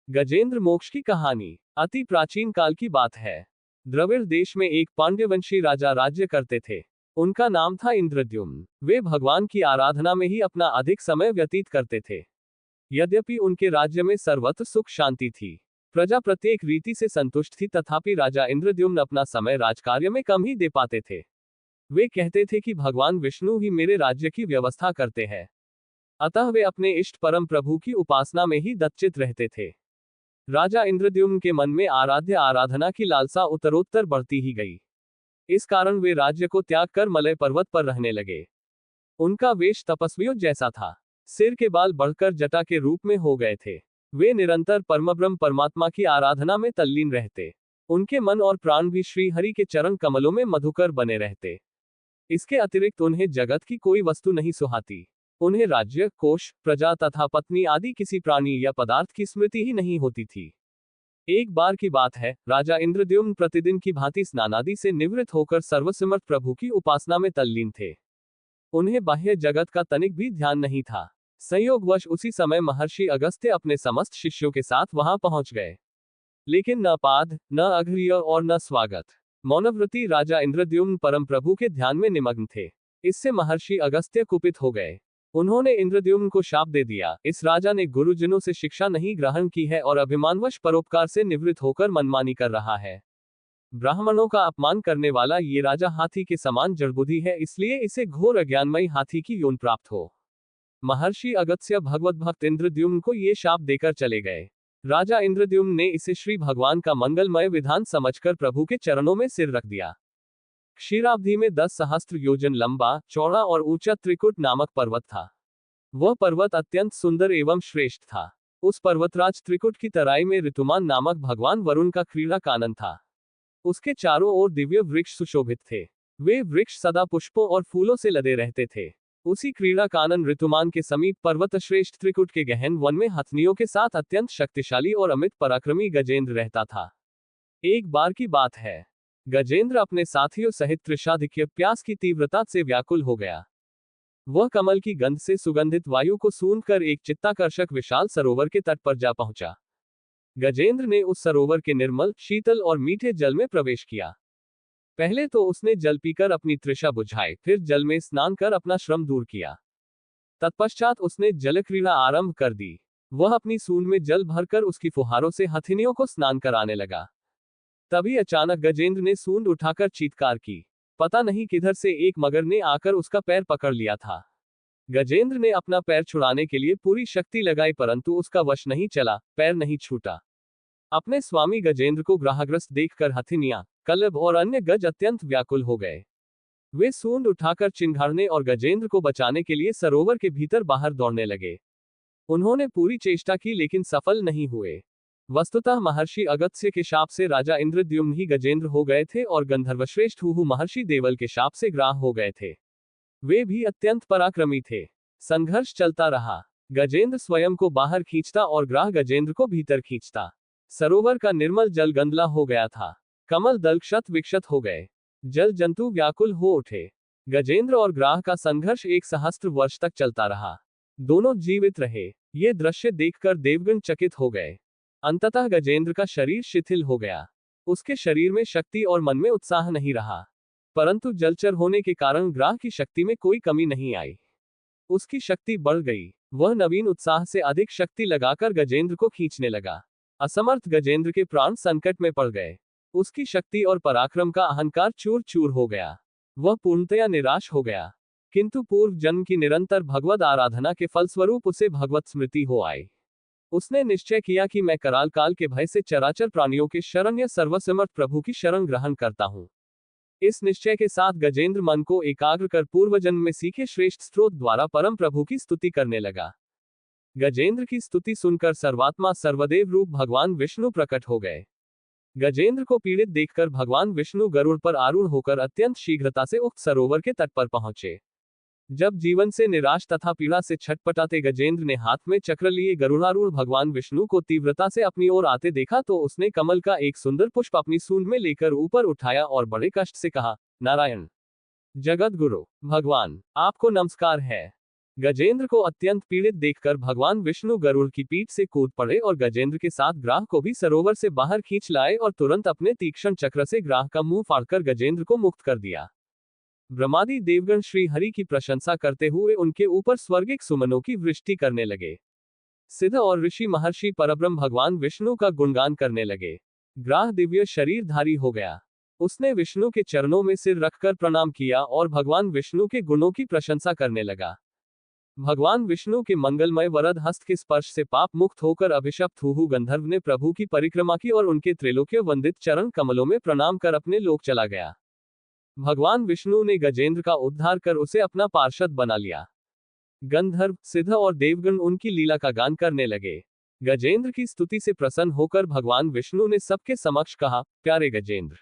गजेंद्र मोक्ष की कहानी अति प्राचीन काल की बात है। द्रविड़ देश में एक पांड्यवंशी राजा राज्य करते थे। उनका नाम था इंद्रद्युम्न। वे भगवान की आराधना में ही अपना अधिक समय व्यतीत करते थे। यद्यपि उनके राज्य में सर्वत्र सुख शांति थी, प्रजा प्रत्येक रीति से संतुष्ट थी, तथापि राजा इंद्रद्युम्न अपना समय राजकार्य में कम ही दे पाते थे। वे कहते थे कि भगवान विष्णु ही मेरे राज्य की व्यवस्था करते हैं, अतः वे अपने इष्ट परम प्रभु की उपासना में ही दत्चित रहते थे। राजा इंद्रद्युम्न के मन में आराध्य आराधना की लालसा उत्तरोत्तर बढ़ती ही गई। इस कारण वे राज्य को त्याग कर मलय पर्वत पर रहने लगे। उनका वेश तपस्वियों जैसा था। सिर के बाल बढ़कर जटा के रूप में हो गए थे। वे निरंतर परमब्रह्म परमात्मा की आराधना में तल्लीन रहते। उनके मन और प्राण भी श्री हरि के चरण कमलों में मधुकर बने रहते। इसके अतिरिक्त उन्हें जगत की कोई वस्तु नहीं सुहाती। उन्हें राज्य, कोष, प्रजा तथा पत्नी आदि किसी प्राणी या पदार्थ की स्मृति ही नहीं होती थी। एक बार की बात है, राजा इंद्रद्युम्न प्रतिदिन की भांति स्नानादि से निवृत्त होकर सर्वसमर्थ प्रभु की उपासना में तल्लीन थे। उन्हें बाह्य जगत का तनिक भी ध्यान नहीं था। संयोगवश उसी समय महर्षि अगस्त्य अपने समस्त शिष्यों के साथ वहां पहुंच गए। लेकिन न पाद, न अर्घ्य और न स्वागत। मौनव्रती राजा इंद्रद्युम्न परम प्रभु के ध्यान में निमग्न थे। इससे महर्षि अगस्त्य कुपित हो गए। उन्होंने इंद्रद्युम्न को शाप दे दिया, इस राजा ने गुरुजनों से शिक्षा नहीं ग्रहण की है और अभिमानवश परोपकार से निवृत्त होकर मनमानी कर रहा है। ब्राह्मणों का अपमान करने वाला ये राजा हाथी के समान जड़बुद्धि है, इसलिए इसे घोर अज्ञानमयी हाथी की योनि प्राप्त हो। महर्षि अगस्त्य भगवत भक्त इंद्रद्युम्न को ये शाप देकर चले गए। राजा इंद्रद्युम्न ने इसे श्री भगवान का मंगलमय विधान समझकर प्रभु के चरणों में सिर रख दिया। क्षीराब्धि में 10 सहस्त्र योजन लंबा, चौड़ा और ऊंचा त्रिकुट नामक पर्वत था। वह पर्वत अत्यंत सुंदर एवं श्रेष्ठ था। उस पर्वतराज त्रिकुट की तराई में ऋतुमान नामक भगवान वरुण का क्रीड़ा कानन था। उसके चारों ओर दिव्य वृक्ष सुशोभित थे। वे वृक्ष सदा पुष्पों और फूलों से लदे रहते थे। उसी क्रीड़ा कानन ऋतुमान के समीप पर्वत श्रेष्ठ त्रिकुट के गहन वन में हथनियों के साथ अत्यंत शक्तिशाली और अमित पराक्रमी गजेंद्र रहता था। एक बार की बात है, गजेंद्र अपने साथियों सहित तृषाधिक्य प्यास की तीव्रता से व्याकुल हो गया। वह कमल की गंध से सुगंधित वायु को सूंघकर एक चित्ताकर्षक विशाल सरोवर के तट पर जा पहुंचा। गजेंद्र ने उस सरोवर के निर्मल, शीतल और मीठे जल में प्रवेश किया। पहले तो उसने जल पीकर अपनी तृषा बुझाई, फिर जल में स्नान कर अपना श्रम दूर किया। तत्पश्चात उसने जलक्रीड़ा आरंभ कर दी। वह अपनी सूंड में जल भरकर उसकी फुहारों से हथिनियों को स्नान कराने लगा। तभी अचानक गजेंद्र ने सूंड उठाकर चीत्कार की। पता नहीं किधर से एक मगर ने आकर उसका पैर पकड़ लिया था। गजेंद्र ने अपना पैर छुड़ाने के लिए पूरी शक्ति लगाई, परंतु उसका वश नहीं चला, पैर नहीं छूटा। अपने स्वामी गजेंद्र को ग्रहग्रस्त देखकर हथिनियां, कल्लभ और अन्य गज अत्यंत व्याकुल हो गए। वे सूंड उठाकर चिंघाड़ने और गजेंद्र को बचाने के लिए सरोवर के भीतर बाहर दौड़ने लगे। उन्होंने पूरी चेष्टा की लेकिन सफल नहीं हुए। वस्तुतः महर्षि अगस्त्य के शाप से राजा इंद्रद्युम्न ही गजेंद्र हो गए थे और गंधर्वश्रेष्ठ हुहु महर्षि देवल के शाप से ग्राह हो गए थे। वे भी अत्यंत पराक्रमी थे। संघर्ष चलता रहा। गजेंद्र स्वयं को बाहर खींचता और ग्राह गजेंद्र को भीतर खींचता। सरोवर का निर्मल जल गंदला हो गया था। कमल दल क्षत विक्षत हो गए। जल जंतु व्याकुल हो उठे। गजेंद्र और ग्राह का संघर्ष 1 सहस्त्र वर्ष तक चलता रहा। दोनों जीवित रहे। ये दृश्य देखकर देवगण चकित हो गए। अंततः गजेंद्र का शरीर शिथिल हो गया। उसके शरीर में शक्ति और मन में उत्साह नहीं रहा, परंतु जलचर होने के कारण ग्राह की शक्ति में कोई कमी नहीं आई। उसकी शक्ति बढ़ गई। वह नवीन उत्साह से अधिक शक्ति लगाकर गजेंद्र को खींचने लगा। असमर्थ गजेंद्र के प्राण संकट में पड़ गए। उसकी शक्ति और पराक्रम का अहंकार चूर चूर हो गया। वह पूर्णतया निराश हो गया। किंतु पूर्व जन्म की निरंतर भगवद आराधना के फलस्वरूप उसे भगवत स्मृति हो आई। उसने निश्चय किया कि मैं कराल काल के भय से चराचर प्राणियों के शरण या सर्वसमर्थ प्रभु की शरण ग्रहण करता हूं। इस निश्चय के साथ गजेंद्र मन को एकाग्र कर पूर्वजन्म में सीखे श्रेष्ठ स्त्रोत द्वारा परम प्रभु की स्तुति करने लगा। गजेंद्र की स्तुति सुनकर सर्वात्मा सर्वदेव रूप भगवान विष्णु प्रकट हो गए। गजेंद्र को पीड़ित देखकर भगवान विष्णु गरुड़ पर आरूढ़ होकर अत्यंत शीघ्रता से उक्त सरोवर के तट पर पहुंचे। जब जीवन से निराश तथा पीड़ा से छटपटाते गजेंद्र ने हाथ में चक्र लिए गरुड़ारूढ़ भगवान विष्णु को तीव्रता से अपनी ओर आते देखा तो उसने कमल का एक सुंदर पुष्प अपनी सूंड में लेकर ऊपर उठाया और बड़े कष्ट से कहा, नारायण, जगत गुरु भगवान, आपको नमस्कार है। गजेंद्र को अत्यंत पीड़ित देखकर भगवान विष्णु गरुड़ की पीठ से कूद पड़े और गजेंद्र के साथ ग्राह को भी सरोवर से बाहर खींच लाए और तुरंत अपने तीक्ष्ण चक्र से ग्राह का मुंह फाड़कर गजेंद्र को मुक्त कर दिया। ब्रह्मादि देवगण श्री हरि की प्रशंसा करते हुए उनके ऊपर स्वर्गिक सुमनों की वृष्टि करने लगे। सिद्ध और ऋषि महर्षि परब्रह्म भगवान विष्णु का गुणगान करने लगे। ग्राह दिव्य शरीरधारी हो गया। उसने विष्णु के चरणों में सिर रखकर प्रणाम किया और भगवान विष्णु के गुणों की प्रशंसा करने लगा। भगवान विष्णु के मंगलमय वरद हस्त के स्पर्श से पाप मुक्त होकर अभिशप्त हुहु गंधर्व ने प्रभु की परिक्रमा की और उनके त्रिलोक्य वंदित चरण कमलों में प्रणाम कर अपने लोक चला गया। भगवान विष्णु ने गजेंद्र का उद्धार कर उसे अपना पार्षद बना लिया। गंधर्व, सिद्ध और देवगण उनकी लीला का गान करने लगे। गजेंद्र की स्तुति से प्रसन्न होकर भगवान विष्णु ने सबके समक्ष कहा, प्यारे गजेंद्र,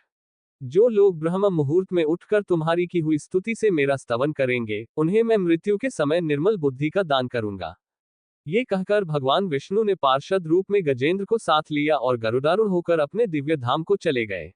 जो लोग ब्रह्म मुहूर्त में उठकर तुम्हारी की हुई स्तुति से मेरा स्तवन करेंगे, उन्हें मैं मृत्यु के समय निर्मल बुद्धि का दान करूंगा। ये कहकर भगवान विष्णु ने पार्षद रूप में गजेंद्र को साथ लिया और गरुडारूढ़ होकर अपने दिव्य धाम को चले गए।